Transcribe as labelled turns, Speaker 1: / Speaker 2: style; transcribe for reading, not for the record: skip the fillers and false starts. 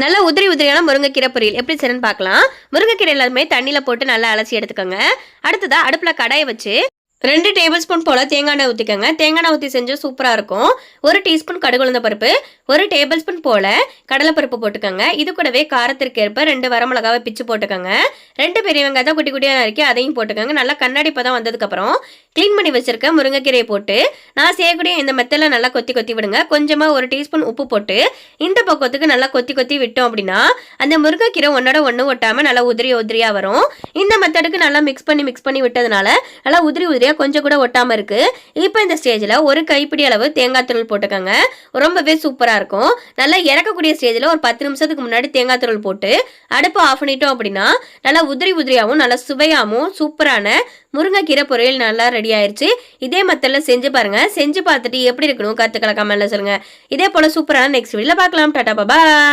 Speaker 1: நல்லா உதிரி உதிரியான முருங்கைக்கீரை பொரியல் எப்படி செய்யணும்னு பார்க்கலாம். முருங்கைக்கீரை எல்லாமே தண்ணியில் போட்டு நல்லா அலசி எடுத்துக்கோங்க. அடுத்ததாக அடுப்பில் கடாயை வச்சு 2 டேபிள் ஸ்பூன் போல் தேங்காய் எண்ணெய் ஊற்றிக்கோங்க. தேங்காய் எண்ணெய் ஊற்றி செஞ்சால் சூப்பராக இருக்கும். 1 டீஸ்பூன் கடுகு உளுந்த பருப்பு, 1 டேபிள் ஸ்பூன் போல் கடலைப்பருப்பு போட்டுக்கோங்க. இது கூடவே காரத்திற்கு ஏற்ப 2 வரமிளகாவை பிச்சு போட்டுக்கோங்க. 2 பெரிய வெங்காயத்தை குட்டி குட்டியாக நறுக்கி அதையும் போட்டுக்கோங்க. நல்லா கண்ணாடி பதம் வந்ததுக்கப்புறம் க்ளீன் பண்ணி வச்சிருக்க முருங்கைக்கீரையை போட்டு நான் செய்யக்கூடிய இந்த மெத்தடில் நல்லா கொத்தி கொத்தி விடுங்க. கொஞ்சமாக 1 டீஸ்பூன் உப்பு போட்டு இந்த பக்கத்துக்கு நல்லா கொத்தி கொத்தி விட்டோம் அப்படின்னா அந்த முருங்கைக்கீரை ஒன்னோட ஒன்று ஒட்டாமல் நல்லா உதிரி உதிரியாக வரும். இந்த மெத்தடுக்கு நல்லா மிக்ஸ் பண்ணி விட்டதுனால நல்லா உதிரி உதிரியாக கொஞ்சம் கூட ஒட்டாமல் இருக்கு. இப்போ இந்த ஸ்டேஜில் 1 கைப்பிடி அளவு தேங்காய் தூள் போட்டுக்கோங்க. ரொம்பவே சூப்பராக இருக்கும். நல்லா இறக்கக்கூடிய ஸ்டேஜில் ஒரு 10 நிமிஷத்துக்கு முன்னாடி தேங்காய் தூள் போட்டு அடுப்பு ஆஃப் பண்ணிட்டோம் அப்படின்னா நல்லா உதிரி உதிரியாகவும் நல்லா சுவையாகவும் சூப்பரான முருங்கைக்கீரை பொரியல் நல்லா ரெடி ஆயிடுச்சு. இதே மெத்தடில் செஞ்சு பாருங்க. செஞ்சு பார்த்துட்டு எப்படி இருக்கணும் கருத்துக்களை கமெண்ட்ல சொல்லுங்க. இதே போல சூப்பரான நெக்ஸ்ட் வீடியோல பார்க்கலாம். டாடா பாய்.